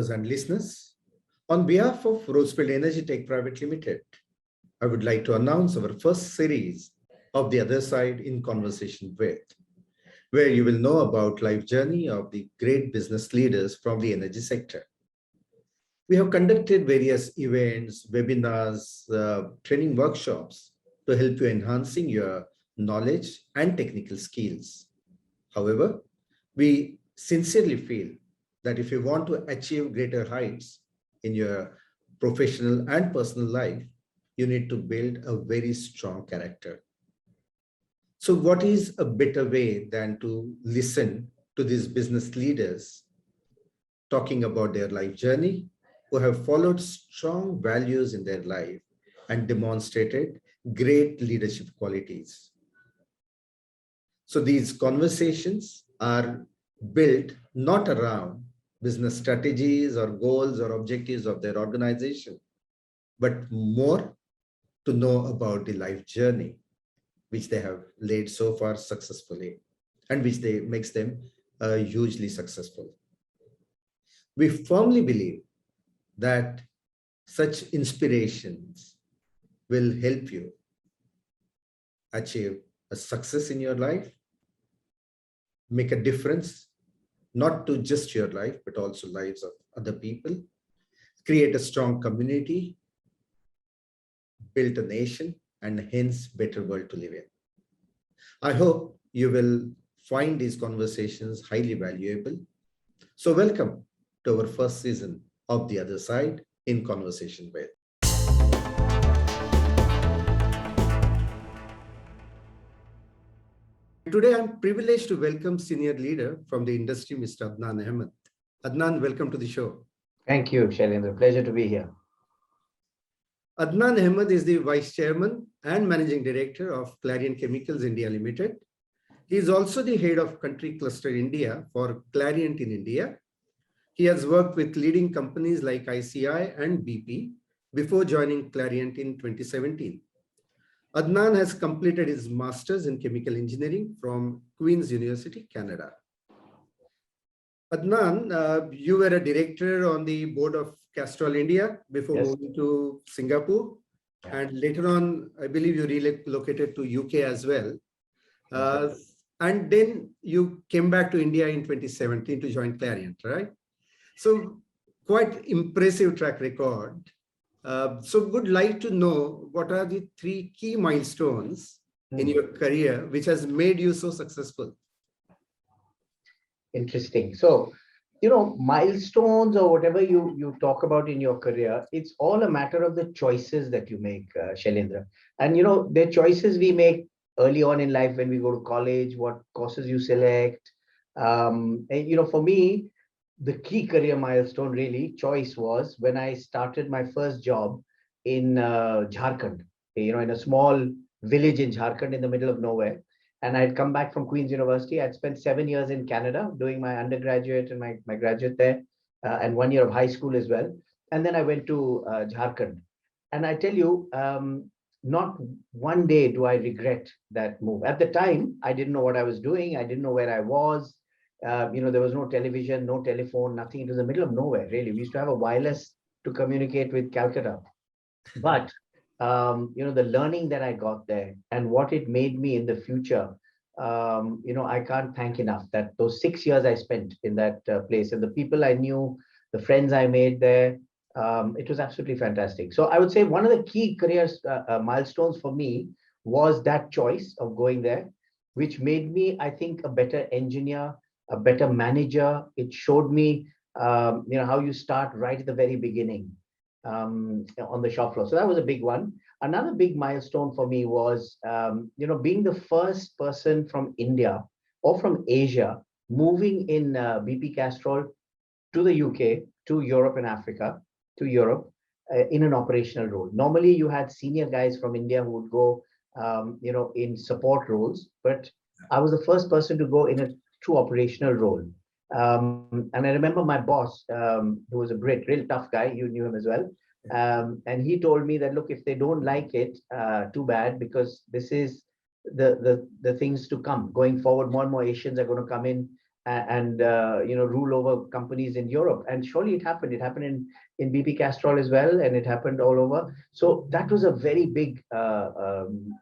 viewers and listeners. On behalf of Rosefield Energy Tech Private Limited, I would like to announce our first series of The Other Side in Conversation With, where you will know about life journey of the great business leaders from the energy sector. We have conducted various events, webinars, training workshops to help you enhancing your knowledge and technical skills. However, we sincerely feel that if you want to achieve greater heights in your professional and personal life, you need to build a very strong character. So what is a better way than to listen to these business leaders talking about their life journey, who have followed strong values in their life and demonstrated great leadership qualities. So these conversations are built not around business strategies or goals or objectives of their organization, but more to know about the life journey which they have led so far successfully and which makes them hugely successful. We firmly believe that such inspirations will help you achieve a success in your life, make a difference, not to just your life, but also lives of other people, create a strong community, build a nation, and hence better world to live in. I hope you will find these conversations highly valuable. So welcome to our first season of The Other Side in Conversation With. Today, I'm privileged to welcome senior leader from the industry, Mr. Adnan Ahmad. Adnan, welcome to the show. Thank you, Shailendra. Pleasure to be here. Adnan Ahmad is the Vice Chairman and Managing Director of Clariant Chemicals India Limited. He is also the Head of Country Cluster India for Clariant in India. He has worked with leading companies like ICI and BP before joining Clariant in 2017. Adnan has completed his Master's in Chemical Engineering from Queen's University, Canada. Adnan, you were a director on the board of Castrol India before moving to Singapore. Yeah. And later on, I believe you relocated to UK as well. And then you came back to India in 2017 to join Clariant, right? So quite impressive track record. So would like to know what are the 3 key milestones in your career which has made you so successful? Interesting. So, milestones or whatever you talk about in your career, it's all a matter of the choices that you make, Shailendra. And, the choices we make early on in life when we go to college, what courses you select. And, for me, the key career milestone really choice was when I started my first job in Jharkhand, in a small village in Jharkhand in the middle of nowhere. And I'd come back from Queen's University. I'd spent 7 years in Canada doing my undergraduate and my graduate there, and 1 year of high school as well. And then I went to Jharkhand. And I tell you, not one day do I regret that move. At the time, I didn't know what I was doing. I didn't know where I was. There was no television, no telephone, nothing. It was the middle of nowhere, really. We used to have a wireless to communicate with Calcutta. But the learning that I got there and what it made me in the future, I can't thank enough that those 6 years I spent in that place and the people I knew, the friends I made there, it was absolutely fantastic. So I would say one of the key career milestones for me was that choice of going there, which made me, I think, a better engineer, a better manager. It showed me, how you start right at the very beginning. On the shop floor. So that was a big one. Another big milestone for me was, being the first person from India or from Asia moving in BP Castrol to the UK, to Europe and Africa, to Europe in an operational role. Normally you had senior guys from India who would go, in support roles, but I was the first person to go in a true operational role. And I remember my boss, who was a Brit, real tough guy, you knew him as well. And he told me that, look, if they don't like it, too bad, because this is the things to come. Going forward, more and more Asians are going to come in. and rule over companies in Europe. And surely it happened. It happened in BP Castrol as well, and it happened all over. So that was a very big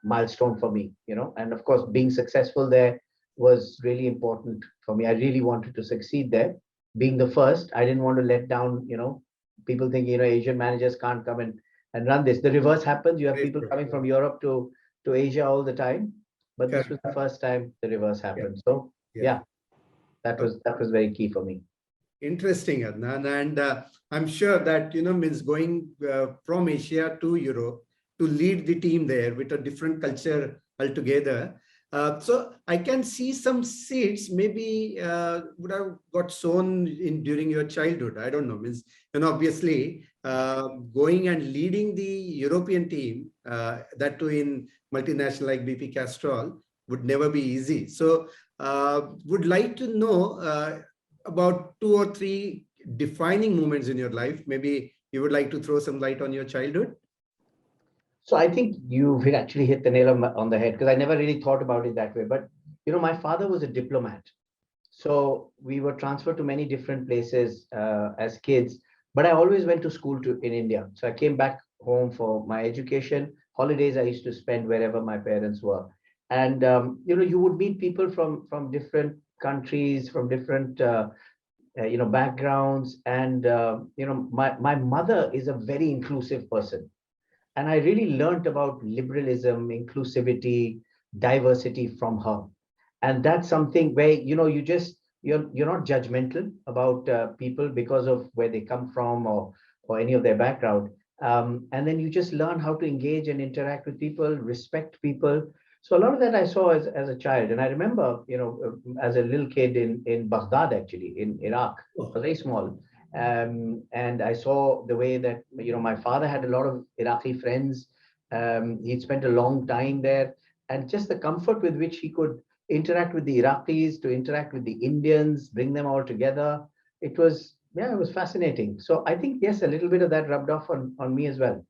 milestone for me, And of course, being successful there was really important for me. I really wanted to succeed there. Being the first, I didn't want to let down, people think, Asian managers can't come and run this. The reverse happens. You have Great. people coming from Europe to Asia all the time, but this Correct. was the first time the reverse Yeah. happened. So Yeah. yeah, that was very key for me. Interesting, Adnan. And I'm sure that, means going from Asia to Europe to lead the team there with a different culture altogether. So I can see some seeds maybe would have got sown in during your childhood. I don't know. Means, obviously going and leading the European team, that too in multinational like BP Castrol, would never be easy. So would like to know about 2 or 3 defining moments in your life. Maybe you would like to throw some light on your childhood. So I think you've actually hit the nail on the head, because I never really thought about it that way. But my father was a diplomat, so we were transferred to many different places as kids. But I always went to school in India. So I came back home for my education. Holidays I used to spend wherever my parents were, and you would meet people from different countries, from different backgrounds, and my mother is a very inclusive person, and I really learned about liberalism, inclusivity, diversity from her. And that's something where you're not judgmental about people because of where they come from, or any of their background. And then you just learn how to engage and interact with people, respect people. So a lot of that I saw as a child. And I remember, as a little kid in Baghdad, actually, in Iraq. I was very small. And I saw the way that, my father had a lot of Iraqi friends. He'd spent a long time there, and just the comfort with which he could interact with the Iraqis, to interact with the Indians, bring them all together. It was fascinating. So I think, yes, a little bit of that rubbed off on me as well.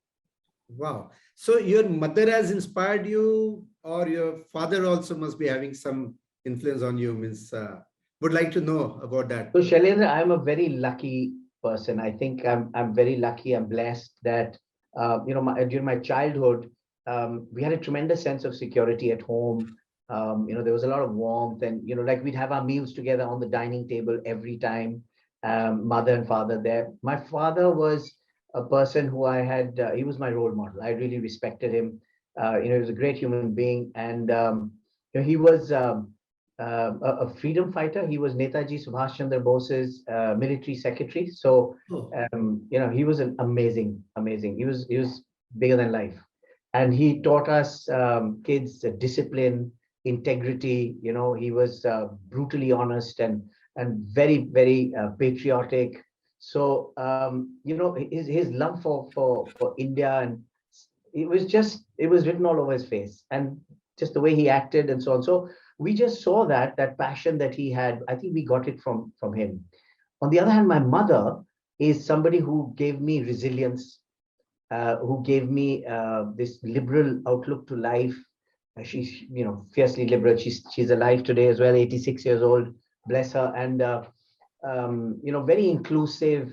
Wow. So your mother has inspired you, or your father also must be having some influence on you? Means would like to know about that. So Shailendra, I'm a very lucky person. I think I'm very lucky. I'm blessed that during my childhood, we had a tremendous sense of security at home. There was a lot of warmth, and like we'd have our meals together on the dining table every time. Mother and father there. My father was a person who I had. He was my role model. I really respected him. He was a great human being, and he was. A freedom fighter. He was Netaji Subhash Chandra Bose's military secretary. So, Oh. he was an amazing. He was bigger than life, and he taught us kids discipline, integrity. He was brutally honest and very very patriotic. So, his love for India, and it was written all over his face, and just the way he acted and so on. So we just saw that passion that he had. I think we got it from him. On the other hand, my mother is somebody who gave me resilience, who gave me this liberal outlook to life. She's fiercely liberal. She's alive today as well, 86 years old, bless her. And very inclusive,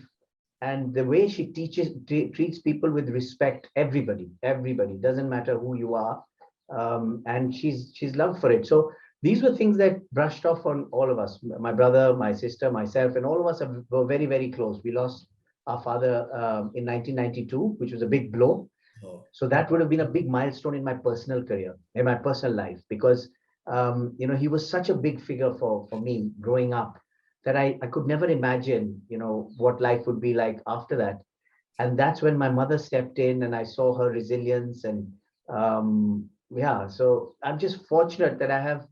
and the way she treats people with respect. Everybody, doesn't matter who you are. And she's loved for it. So these were things that brushed off on all of us, my brother, my sister, myself, and all of us were very very close. We lost our father in 1992, which was a big blow. Oh. So that would have been a big milestone in my personal career, in my personal life, because he was such a big figure for me growing up, that I could never imagine what life would be like after that. And that's when my mother stepped in, and I saw her resilience. And so I'm just fortunate that I have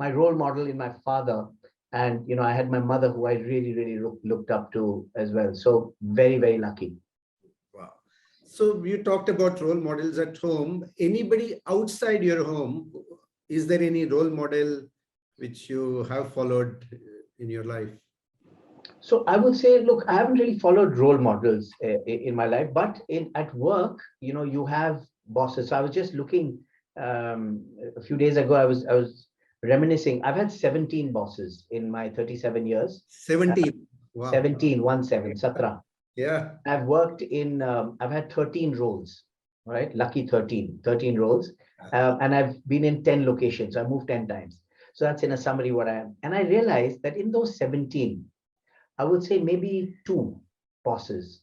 my role model in my father, and I had my mother, who I really really looked up to as well. So very very lucky. Wow. So you talked about role models at home. Anybody outside your home, is there any role model which you have followed in your life? So I would say, look, I haven't really followed role models in my life, but at work, you have bosses. So I was just looking a few days ago. I was reminiscing. I've had 17 bosses in my 37 years. 17. Wow. 17, 17, Satra. Yeah. I've worked in, I've had 13 roles, right? Lucky 13 roles. And I've been in 10 locations. So I moved 10 times. So that's in a summary what I am. And I realized that in those 17, I would say maybe two bosses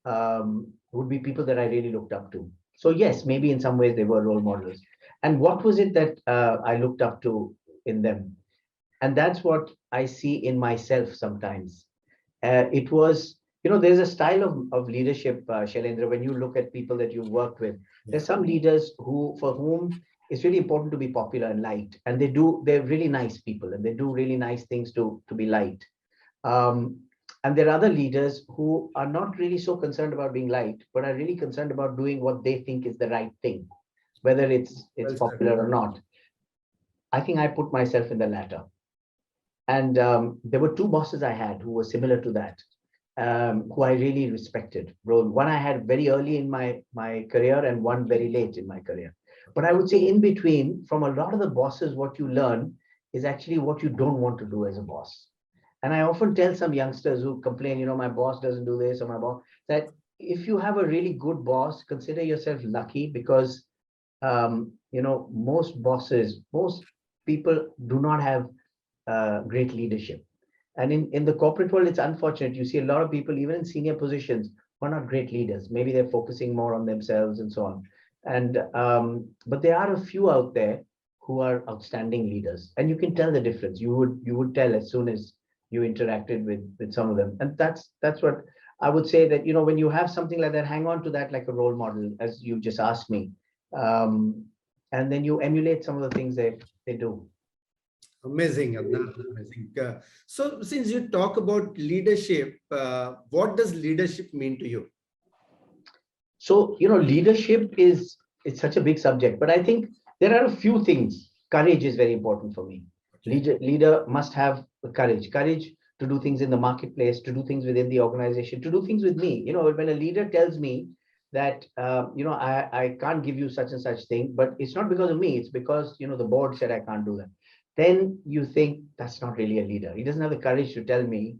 would be people that I really looked up to. So yes, maybe in some ways they were role models. And what was it that I looked up to in them? And that's what I see in myself sometimes. It was, there's a style of leadership, Shailendra, when you look at people that you've worked with. There's some leaders for whom it's really important to be popular and liked. And they're really nice people and they do really nice things to be liked. Um, and there are other leaders who are not really so concerned about being liked, but are really concerned about doing what they think is the right thing, whether it's Well said. popular or not. I think I put myself in the latter. And there were two bosses I had who were similar to that, who I really respected. One I had very early in my career and one very late in my career. But I would say in between, from a lot of the bosses, what you learn is actually what you don't want to do as a boss. And I often tell some youngsters who complain, my boss doesn't do this or my boss, that if you have a really good boss, consider yourself lucky because, most people do not have great leadership. And in the corporate world, it's unfortunate. You see a lot of people, even in senior positions, who are not great leaders. Maybe they're focusing more on themselves and so on. And but there are a few out there who are outstanding leaders, and you can tell the difference. You would tell as soon as you interacted with some of them. And that's what I would say, that when you have something like that, hang on to that like a role model, as you just asked me, and then you emulate some of the things they do. Amazing, Adnan. Amazing. So since you talk about leadership, what does leadership mean to you? So, leadership it's such a big subject, but I think there are a few things. Courage is very important for me. Leader must have courage to do things in the marketplace, to do things within the organization, to do things with me. When a leader tells me that, I can't give you such and such thing, but it's not because of me, it's because, the board said I can't do that. Then you think that's not really a leader. He doesn't have the courage to tell me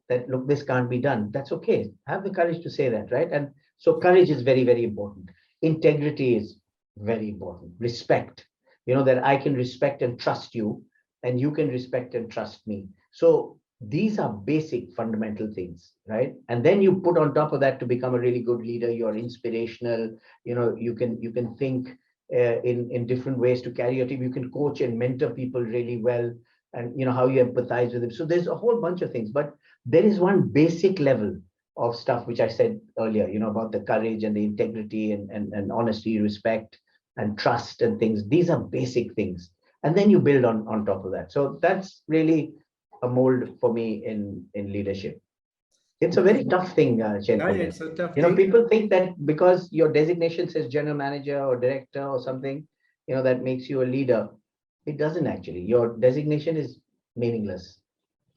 that, look, this can't be done. That's okay. Have the courage to say that, right? And so courage is very, very important. Integrity is very important. Respect, that I can respect and trust you, and you can respect and trust me. So these are basic fundamental things, right? And then you put on top of that, to become a really good leader, you're inspirational. You can think in different ways to carry your team. You can coach and mentor people really well, and how you empathize with them. So there's a whole bunch of things, but there is one basic level of stuff which I said earlier, about the courage and the integrity and honesty, respect and trust and things. These are basic things, and then you build on top of that. So that's really a mold for me in leadership. It's a very tough thing, Yeah, Shailendra. it's a tough thing. People think that because your designation says general manager or director or something, that makes you a leader. It doesn't actually. Your designation is meaningless.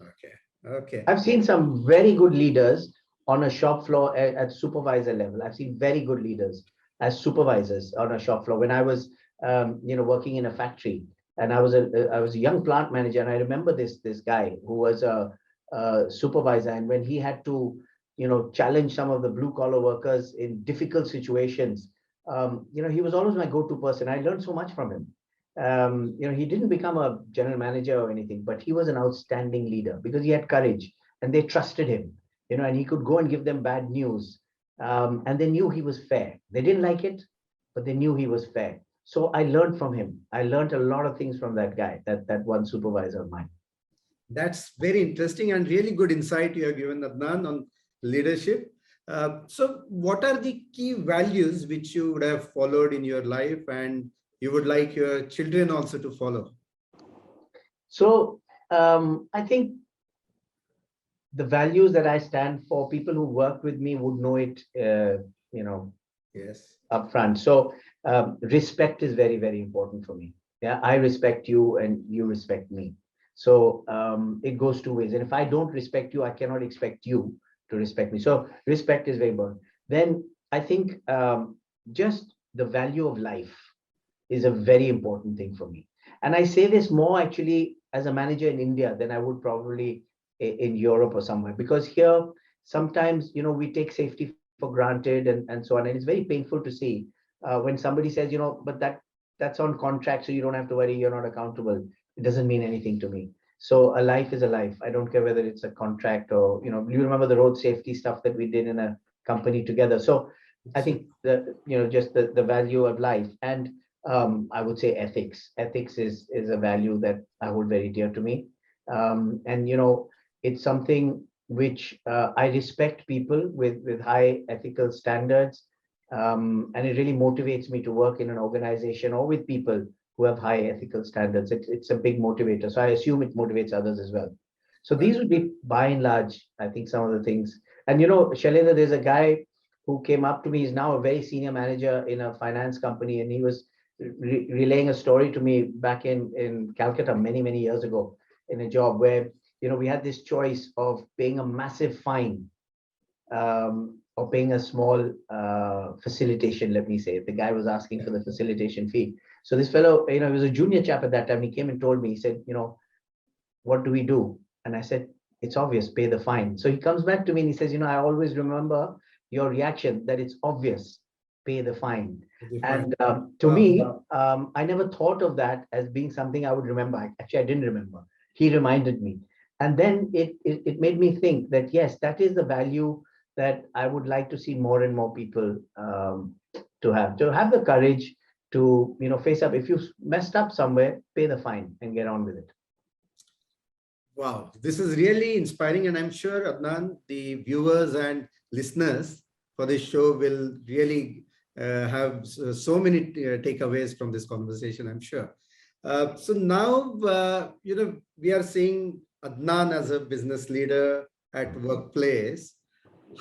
Okay. Okay. I've seen some very good leaders on a shop floor at supervisor level. I've seen very good leaders as supervisors on a shop floor. When I was, working in a factory, and I was a young plant manager, and I remember this guy who was a supervisor, and when he had to, challenge some of the blue collar workers in difficult situations, he was always my go-to person. I learned so much from him. He didn't become a general manager or anything, but he was an outstanding leader because he had courage and they trusted him, and he could go and give them bad news. And they knew he was fair. They didn't like it, but they knew he was fair. So I learned from him. I learned a lot of things from that guy, that one supervisor of mine. That's very interesting and really good insight you have given, Adnan, on leadership. So what are the key values which you would have followed in your life and you would like your children also to follow? So I think the values that I stand for, people who work with me would know it, Yes. upfront. So respect is very, very important for me. Yeah, I respect you and you respect me. So it goes two ways. And if I don't respect you, I cannot expect you to respect me. So respect is very important. Then I think just the value of life is a very important thing for me. And I say this more actually as a manager in India than I would probably in Europe or somewhere, because here sometimes, we take safety for granted and so on. And it's very painful to see when somebody says, but that's on contract, so you don't have to worry, you're not accountable. It doesn't mean anything to me. So a life is a life. I don't care whether it's a contract or, you remember the road safety stuff that we did in a company together. So I think just the value of life, and I would say ethics. Ethics is a value that I hold very dear to me. And it's something which I respect people with high ethical standards. And it really motivates me to work in an organization or with people who have high ethical standards. It's a big motivator. So I assume it motivates others as well. So these would be by and large, I think, some of the things. And Shailendra, there's a guy who came up to me. He's now a very senior manager in a finance company, and he was relaying a story to me back in Calcutta many years ago in a job where we had this choice of paying a massive fine or paying a small facilitation, let me say. The guy was asking for the facilitation fee. So this fellow, he was a junior chap at that time. He came and told me, he said, what do we do? And I said, it's obvious, pay the fine. So he comes back to me and he says, I always remember your reaction that it's obvious, pay the fine. And to me, I never thought of that as being something I would remember. Actually, I didn't remember. He reminded me. And then it made me think that, yes, that is the value that I would like to see more and more people to have the courage to, face up. If you messed up somewhere, pay the fine and get on with it. Wow, this is really inspiring. And I'm sure, Adnan, the viewers and listeners for this show will really have so many takeaways from this conversation, I'm sure. So now, we are seeing Adnan as a business leader at workplace.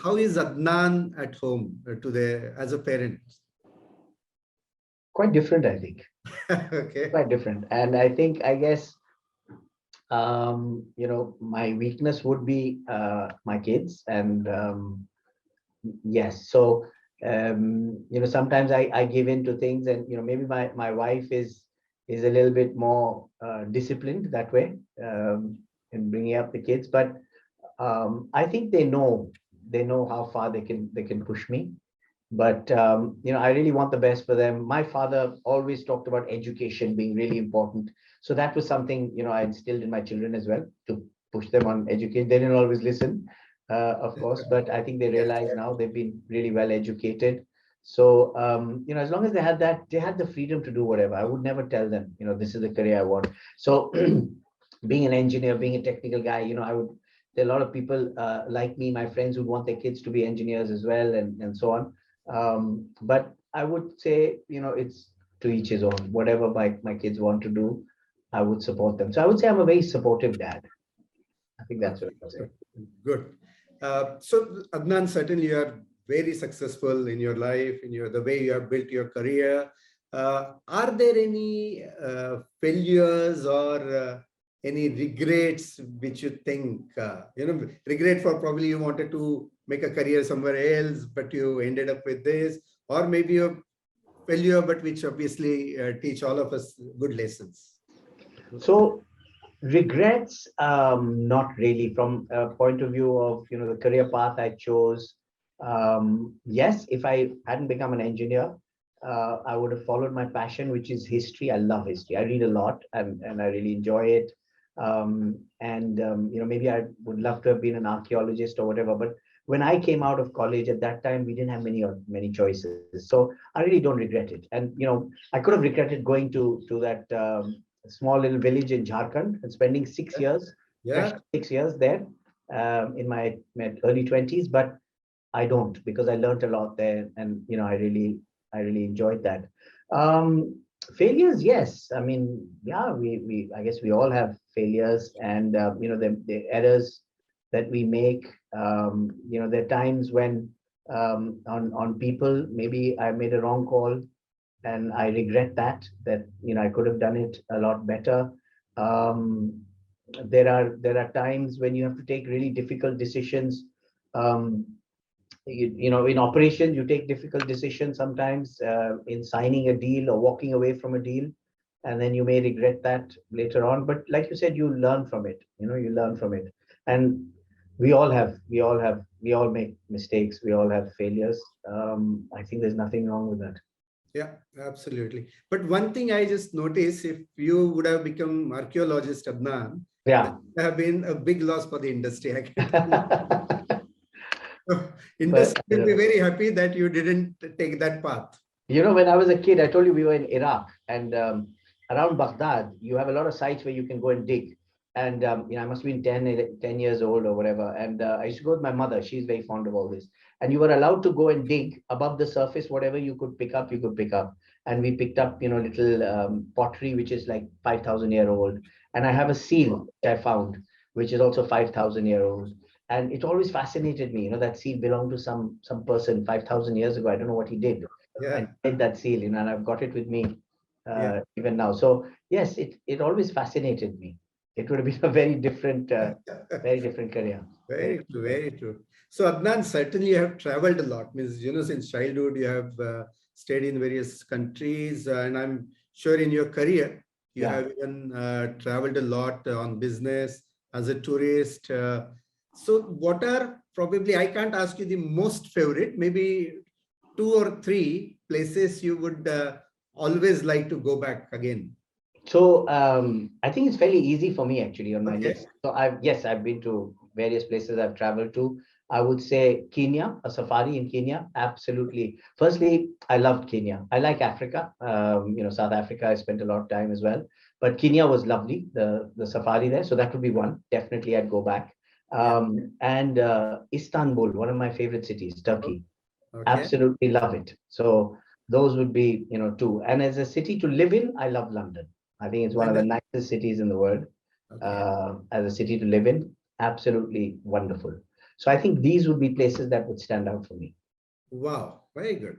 How is Adnan at home as a parent? Quite different, I think. Okay. Quite different. And I guess, my weakness would be my kids. And yes, so, sometimes I give in to things, and, maybe my wife is a little bit more disciplined that way in bringing up the kids. But I think they know how far they can push me. But I really want the best for them. My father always talked about education being really important. So that was something, I instilled in my children as well, to push them on education. They didn't always listen, of course, but I think they realize now they've been really well educated. So, as long as they had that, they had the freedom to do whatever. I would never tell them, this is the career I want. So being an engineer, being a technical guy, there are a lot of people like me, my friends, who want their kids to be engineers as well, and so on. But I would say, it's to each his own. Whatever my kids want to do, I would support them. So I would say I'm a very supportive dad. I think that's what I would say. Good. So Adnan, certainly you are very successful in your life, the way you have built your career. Are there any failures or any regrets which you think, regret for probably you wanted to make a career somewhere else, but you ended up with this, or maybe a failure, but which obviously teach all of us good lessons? So regrets, not really, from a point of view of, the career path I chose. Yes, if I hadn't become an engineer, I would have followed my passion, which is history. I love history. I read a lot, and I really enjoy it. Maybe I would love to have been an archaeologist or whatever. But when I came out of college at that time, we didn't have many choices. So I really don't regret it. And I could have regretted going to that small little village in Jharkhand and spending 6 years, Yeah. 6 years there in my early 20s. But I don't, because I learned a lot there, and I really enjoyed that. Failures, yes. I mean, yeah, we I guess we all have failures, and the errors that we make. There are times when on people, maybe I made a wrong call, and I regret that I could have done it a lot better. There are times when you have to take really difficult decisions. Um, in operations, you take difficult decisions sometimes in signing a deal or walking away from a deal. and then you may regret that later on. But like you said, you learn from it. You learn from it, and we all make mistakes. We all have failures. I think there's nothing wrong with that. Yeah, absolutely. But one thing I just noticed, if you would have become archaeologist, Adnan, that Yeah. would have been a big loss for the industry. I can tell you. So But industry will be very happy that you didn't take that path. when I was a kid, I told you we were in Iraq, and around Baghdad, you have a lot of sites where you can go and dig. And I must have been 10 years old or whatever. And I used to go with my mother. She's very fond of all this. And you were allowed to go and dig above the surface, whatever you could pick up, you could pick up. And we picked up, little pottery, which is like 5,000-year old. And I have a seal that I found, which is also 5,000-year old. And it always fascinated me, that seal belonged to some person 5,000 years ago. I don't know what he did, and Yeah, made that seal, and I've got it with me yeah. even now. So yes, it always fascinated me. It would have been a very different career. Very Very true, different. very true. So Adnan, certainly you have traveled a lot. Means, since childhood you have stayed in various countries, and I'm sure in your career you Yeah. have even traveled a lot on business as a tourist. So what are probably, I can't ask you the most favorite, maybe two or three places you would always like to go back again. So I think it's fairly easy for me actually on my Okay. list. So I've been to various places I've traveled to. I would say Kenya, a safari in Kenya. Absolutely. Firstly, I loved Kenya. I like Africa. South Africa, I spent a lot of time as well. But Kenya was lovely, the safari there. So that would be one. Definitely I'd go back. Yeah. And Istanbul, one of my favorite cities, Turkey. Okay. Absolutely love it. So those would be, two. And as a city to live in, I love London. I think it's one of the Wonderful. nicest cities in the world. Okay. As a city to live in, absolutely wonderful. So I think these would be places that would stand out for me. Wow, very good.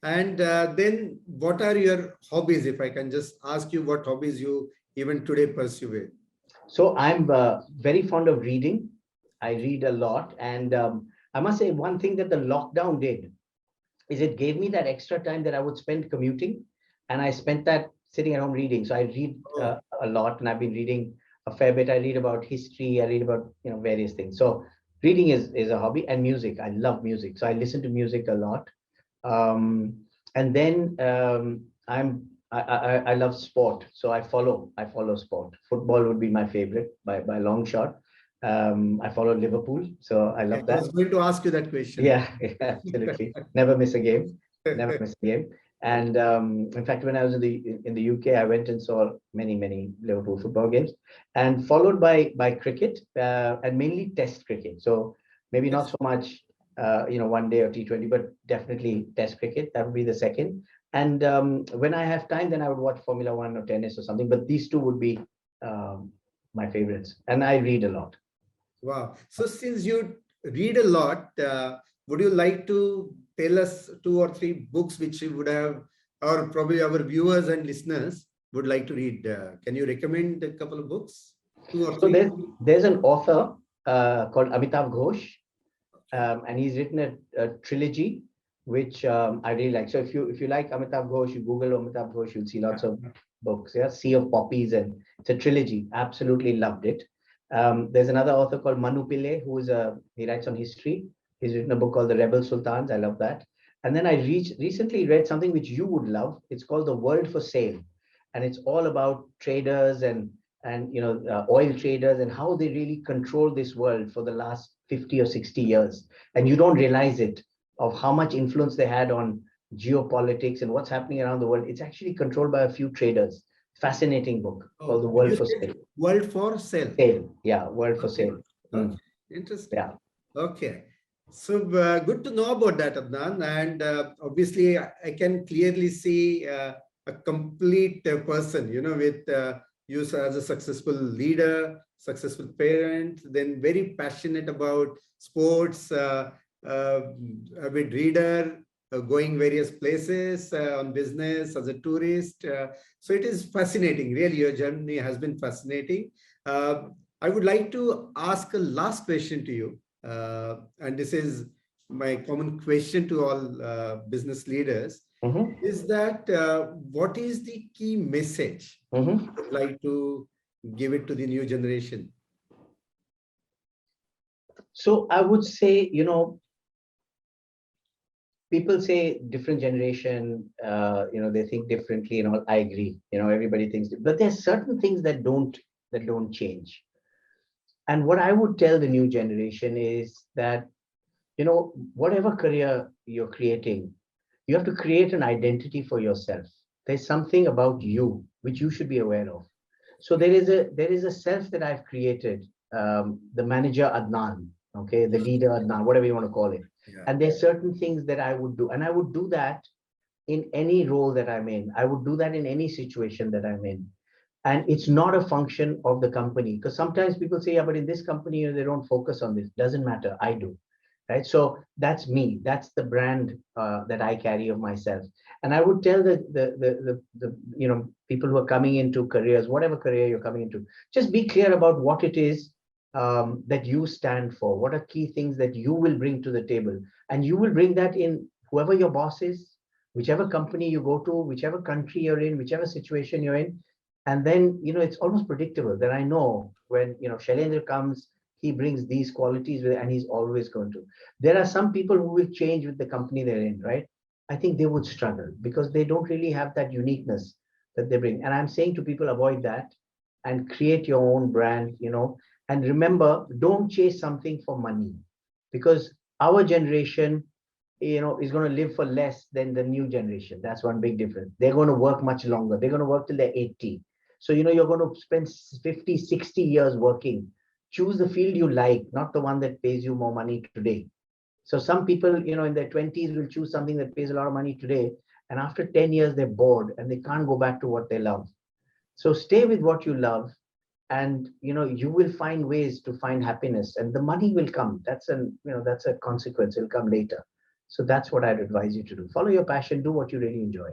And then what are your hobbies? If I can just ask you what hobbies you even today pursue with. So I'm very fond of reading. I read a lot. And I must say, one thing that the lockdown did is it gave me that extra time that I would spend commuting, and I spent that sitting at home reading. So I read Oh, a lot, and I've been reading a fair bit. I read about history. I read about various things. So reading is a hobby, and music. I love music, so I listen to music a lot. Um, and then I love sport, so I follow sport. Football would be my favorite by a long shot. I follow Liverpool, so I yeah, love I that. was going to ask you that question. Yeah, yeah, absolutely. Never miss a game. Never miss a game. And in fact, when I was in the UK, I went and saw many Liverpool football games, and followed by cricket, and mainly Test cricket. So maybe not Yes. so much one day or T20, but definitely Test cricket. That would be the second. And when I have time, then I would watch Formula One or tennis or something. But these two would be my favorites. And I read a lot. Wow. So since you read a lot, would you like to tell us two or three books which you would have, or probably our viewers and listeners would like to read? Can you recommend a couple of books? Two or So three? there's an author called Amitav Ghosh, Okay. and he's written a trilogy which I really like. So if you like Amitav Ghosh, you Google Amitav Ghosh, you'll see lots Yeah. of books. Yeah, Sea of Poppies, and it's a trilogy. Absolutely loved it. There's another author called Manu Pillai, he writes on history. He's written a book called The Rebel Sultans. I love that. And then I recently read something which you would love. It's called The World for Sale, and it's all about traders and oil traders and how they really control this world for the last 50 or 60 years, and you don't realize it, of how much influence they had on geopolitics and what's happening around the world. It's actually controlled by a few traders. Fascinating book called The Oh, World you for said Sale. World for Sale. Yeah, World for Okay. Sale. Okay. Mm, Interesting. yeah. Okay. So good to know about that, Adnan. And obviously, I can clearly see a complete person, with you as a successful leader, successful parent, then very passionate about sports, avid reader, going various places on business as a tourist. So it is fascinating. Really, your journey has been fascinating. Uh, I would like to ask a last question to you. And this is my common question to all business leaders. Mhm. is that what is the key message Mhm. you would like to give it to the new generation? So I would say, people say different generation, they think differently and all. I agree. Everybody thinks, but there's certain things that don't change. And what I would tell the new generation is that, whatever career you're creating, you have to create an identity for yourself. There's something about you which you should be aware of. So there is a self that I've created, the manager Adnan, okay, the leader Adnan, whatever you want to call it. Yeah. And there's certain things that I would do, and I would do that in any role that I'm in. I would do that in any situation that I'm in. And it's not a function of the company, because sometimes people say, yeah, but in this company, they don't focus on this. Doesn't matter. I do. Right. So that's me. That's the brand that I carry of myself. And I would tell the people who are coming into careers, whatever career you're coming into, just be clear about what it is that you stand for. What are key things that you will bring to the table, and you will bring that in whoever your boss is, whichever company you go to, whichever country you're in, whichever situation you're in. And then, it's almost predictable that I know when, Shailendra comes, he brings these qualities with, and he's always going to. There are some people who will change with the company they're in, right? I think they would struggle because they don't really have that uniqueness that they bring. And I'm saying to people, avoid that and create your own brand, and remember, don't chase something for money, because our generation, is going to live for less than the new generation. That's one big difference. They're going to work much longer. They're going to work till they're 80. So, you're going to spend 50, 60 years working. Choose the field you like, not the one that pays you more money today. So some people, in their 20s will choose something that pays a lot of money today. And after 10 years, they're bored and they can't go back to what they love. So stay with what you love, and you will find ways to find happiness, and the money will come. That's a consequence. It'll come later. So that's what I'd advise you to do. Follow your passion, do what you really enjoy.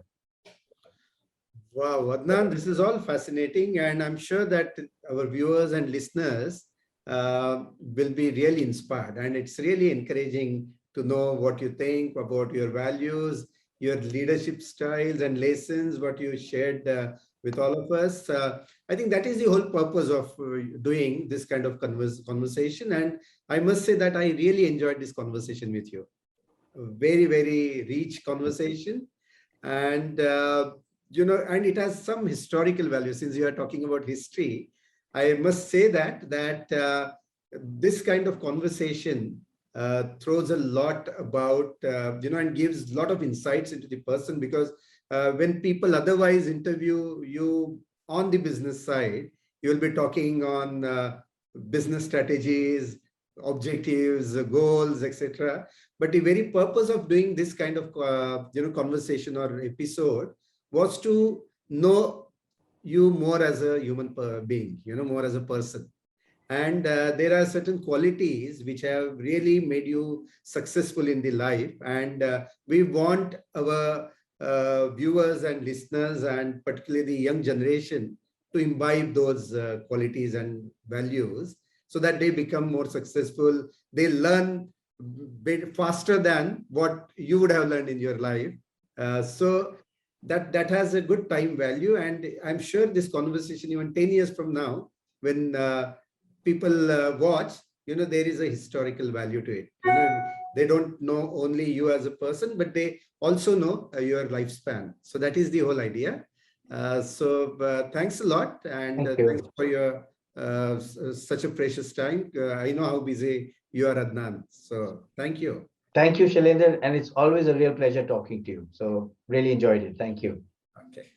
Wow, Adnan, this is all fascinating, and I'm sure that our viewers and listeners will be really inspired. And it's really encouraging to know what you think about your values, your leadership styles and lessons, what you shared with all of us. I think that is the whole purpose of doing this kind of conversation. And I must say that I really enjoyed this conversation with you. A very, very rich conversation. And and it has some historical value. Since you are talking about history, I must say that this kind of conversation throws a lot about and gives a lot of insights into the person, because when people otherwise interview you on the business side, you will be talking on business strategies, objectives, goals, etc. But the very purpose of doing this kind of conversation or episode was to know you more as a human being, more as a person. And there are certain qualities which have really made you successful in the life. And we want our viewers and listeners, and particularly the young generation, to imbibe those qualities and values so that they become more successful. They learn bit faster than what you would have learned in your life. So that has a good time value. And I'm sure this conversation, even 10 years from now, when people watch, there is a historical value to it. They don't know only you as a person, but they also know your lifespan. So that is the whole idea. So thanks a lot, and Thank you. thanks for your such a precious time. I know how busy you are, Adnan. So thank you. Thank you, Shailendra. And it's always a real pleasure talking to you. So really enjoyed it. Thank you. Okay.